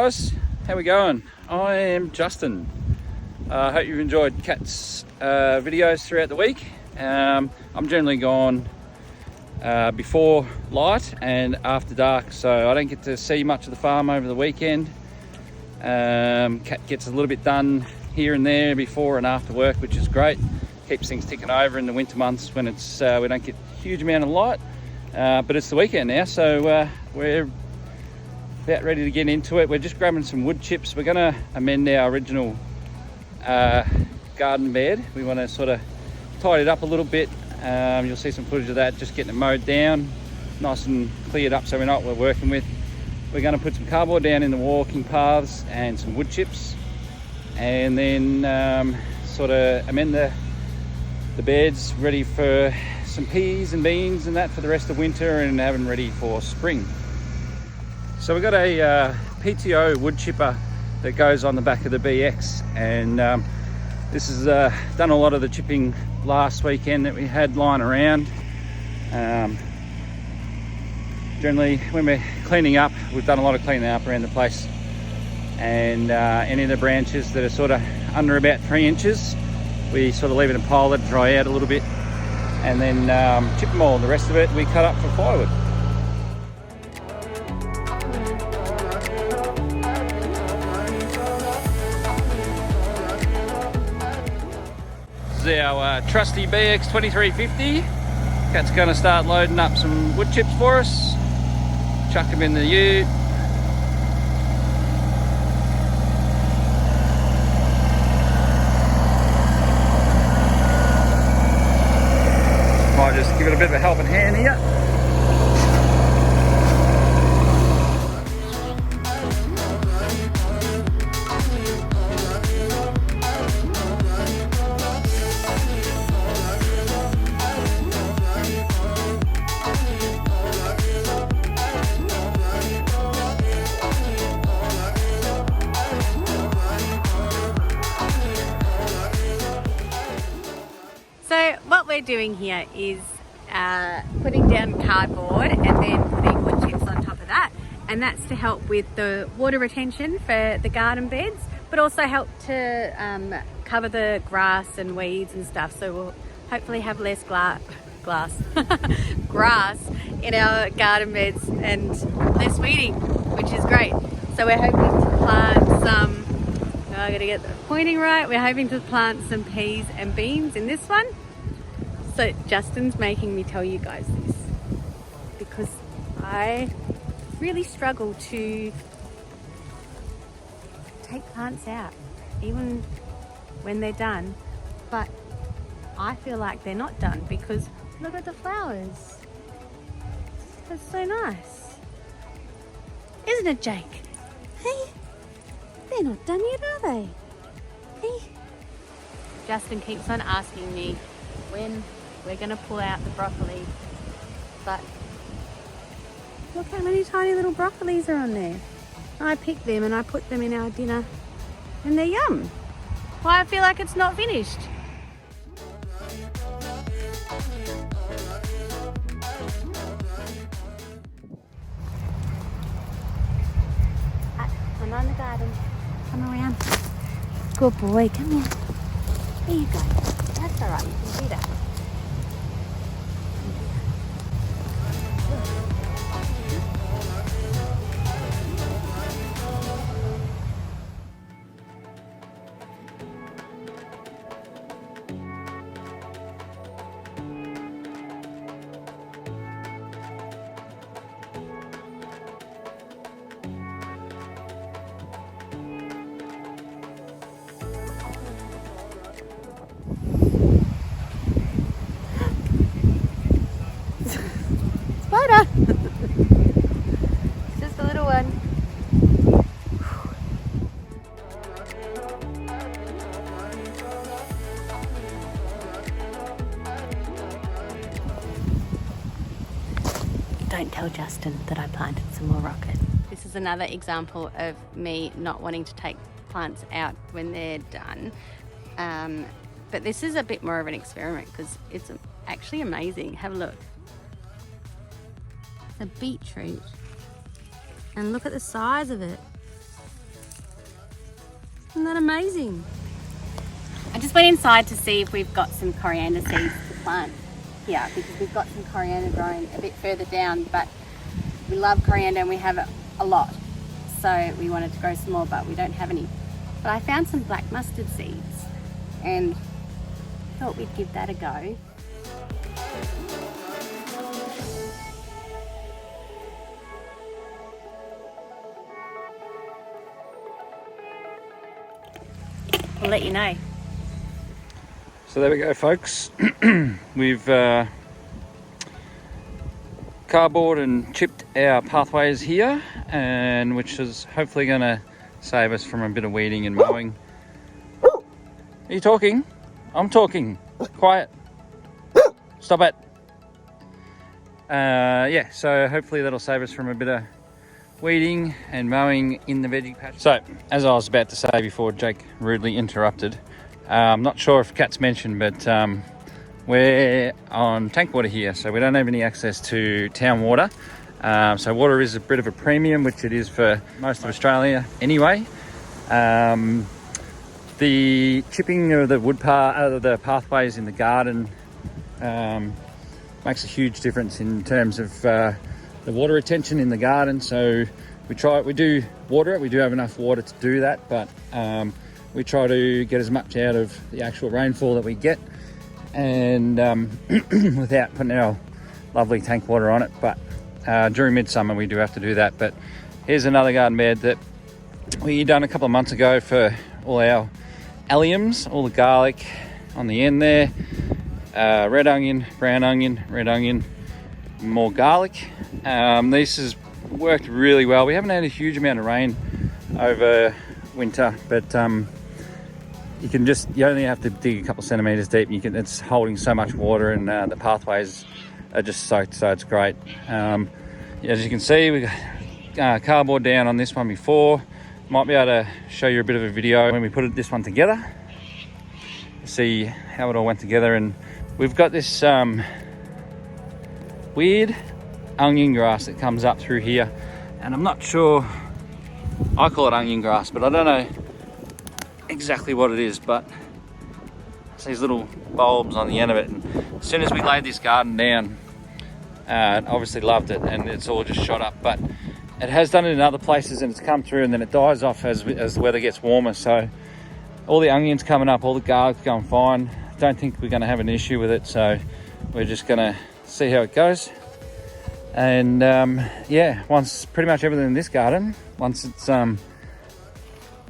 guys, how we going? I am Justin. I hope you've enjoyed Kat's videos throughout the week. I'm generally gone before light and after dark, so I don't get to see much of the farm over the weekend. Kat gets a little bit done here and there before and after work, which is great. Keeps things ticking over in the winter months when it's we don't get a huge amount of light, but it's the weekend now, so we're about ready to get into it. We're just grabbing some wood chips. We're going to amend our original garden bed. We want to sort of tidy it up a little bit. You'll see some footage of that, just getting it mowed down, nice and cleared up so we know what we're working with. We're going to put some cardboard down in the walking paths and some wood chips, and then sort of amend the beds ready for some peas and beans and that for the rest of winter, and have them ready for spring. So we've got a PTO wood chipper that goes on the back of the BX, and this has done a lot of the chipping last weekend that we had lying around. Generally when we're cleaning up, we've done a lot of cleaning up around the place, and any of the branches that are sort of under about 3 inches, we sort of leave it in a pile, let it dry out a little bit, and then chip them all. The rest of it we cut up for firewood. Our trusty BX 2350. Kat's going to start loading up some wood chips for us, chuck them in the ute. Might just give it a bit of a helping hand here. So what we're doing here is putting down cardboard and then putting wood chips on top of that, and that's to help with the water retention for the garden beds, but also help to cover the grass and weeds and stuff, so we'll hopefully have less grass in our garden beds and less weeding, which is great. So we're hoping to plant some, I gotta get the pointing right, we're hoping to plant some peas and beans in this one. So Justin's making me tell you guys this because I really struggle to take plants out even when they're done, but I feel like they're not done because look at the flowers. That's so nice, isn't it, Jake? Hey, they're not done yet, are they? Hey. Justin keeps on asking me when we're going to pull out the broccoli, but look how many tiny little broccolis are on there. I picked them and I put them in our dinner and they're yum. Why I feel like it's not finished. I'm on the garden. Come around. Good boy, come here. There you go. That's all right, you can do that. Spider! It's just a little one. Don't tell Justin that I planted some more rockets. This is another example of me not wanting to take plants out when they're done. But this is a bit more of an experiment because it's actually amazing. Have a look. It's a beetroot. And look at the size of it. Isn't that amazing? I just went inside to see if we've got some coriander seeds to plant here, because we've got some coriander growing a bit further down, but we love coriander and we have a lot. So we wanted to grow some more, but we don't have any. But I found some black mustard seeds and thought we'd give that a go. We'll let you know. So there we go, folks. We've cardboard and chipped our pathways here, and which is hopefully going to save us from a bit of weeding and mowing. Are you talking? I'm talking. Quiet. Stop it. Yeah, so hopefully that'll save us from a bit of weeding and mowing in the veggie patch. So, as I was about to say before Jake rudely interrupted, I'm not sure if Kat's mentioned, but we're on tank water here, so we don't have any access to town water. So water is a bit of a premium, which it is for most of Australia anyway. The chipping of the the pathways in the garden makes a huge difference in terms of the water retention in the garden. So we do water it. We do have enough water to do that, but we try to get as much out of the actual rainfall that we get, and without putting our lovely tank water on it. But during midsummer we do have to do that. But here's another garden bed that we done a couple of months ago for all our alliums, all the garlic on the end there, red onion, brown onion, red onion, more garlic. This has worked really well. We haven't had a huge amount of rain over winter, but you only have to dig a couple of centimeters deep. It's holding so much water, and the pathways are just soaked, so it's great. As you can see, we got cardboard down on this one before. Might be able to show you a bit of a video when we put this one together, see how it all went together. And we've got this weird onion grass that comes up through here, and I'm not sure, I call it onion grass, but I don't know exactly what it is. But it's these little bulbs on the end of it, and as soon as we laid this garden down, obviously loved it, and it's all just shot up. But it has done it in other places, and it's come through, and then it dies off as the weather gets warmer. So all the onions coming up, all the garlic's going fine. Don't think we're going to have an issue with it, so we're just going to see how it goes. And yeah, once pretty much everything in this garden, once it's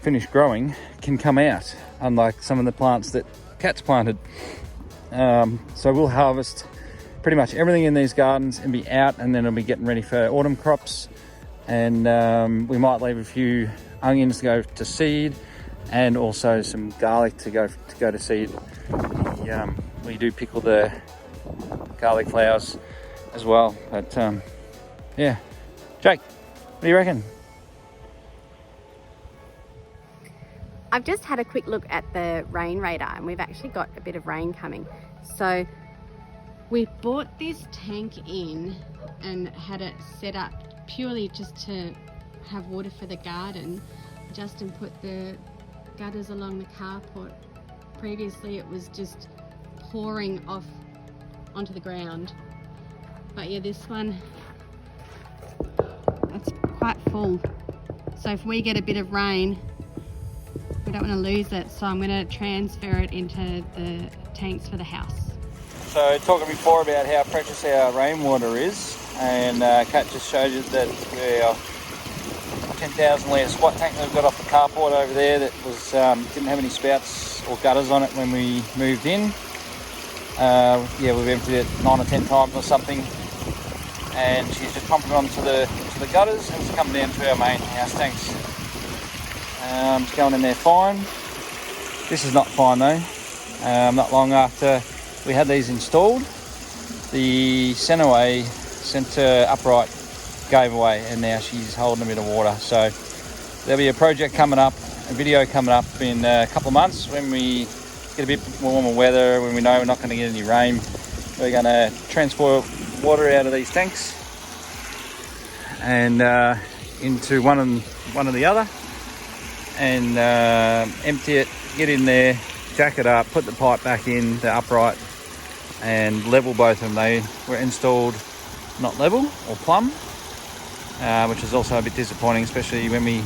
finished growing, can come out, unlike some of the plants that Kat's planted. So we'll harvest pretty much everything in these gardens and be out, and then it'll be getting ready for autumn crops. And we might leave a few onions to go to seed, and also some garlic to go to seed. We do pickle the garlic flowers as well. But yeah, Jake, what do you reckon? I've just had a quick look at the rain radar, and we've actually got a bit of rain coming. So we bought this tank in and had it set up purely just to have water for the garden. Justin put the gutters along the carport. Previously it was just pouring off onto the ground, but yeah, this one, it's quite full. So if we get a bit of rain, we don't want to lose it, so I'm going to transfer it into the tanks for the house. So talking before about how precious our rainwater is, and Kat just showed you that our 10,000 litre squat tank that we've got off the carport over there that was didn't have any spouts or gutters on it when we moved in. Yeah, we've emptied it 9 or 10 times or something, and she's just pumping it onto the gutters, and it's coming down to our main house tanks. It's going in there fine. This is not fine though. Not long after we had these installed, the centre upright gave away, and now she's holding a bit of water. So there'll be a project coming up, a video coming up in a couple of months when we get a bit warmer weather, when we know we're not going to get any rain. We're going to transfer water out of these tanks and into one of the other, and empty it, get in there, jack it up, put the pipe back in the upright and level both of them. They were installed not level or plumb, which is also a bit disappointing, especially when we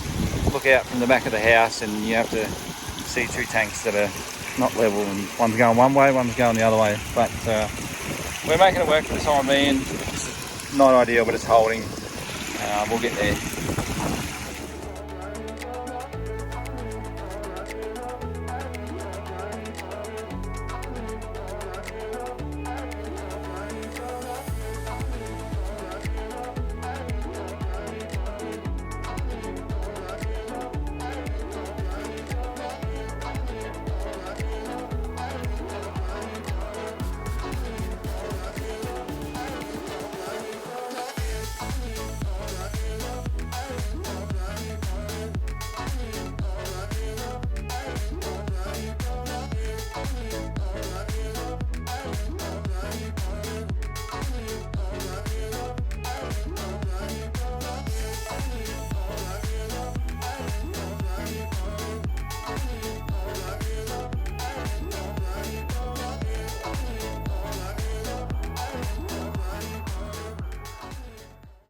look out from the back of the house and you have to see two tanks that are not level, and one's going one way, one's going the other way. But we're making it work for the time being. It's not ideal, but it's holding. We'll get there.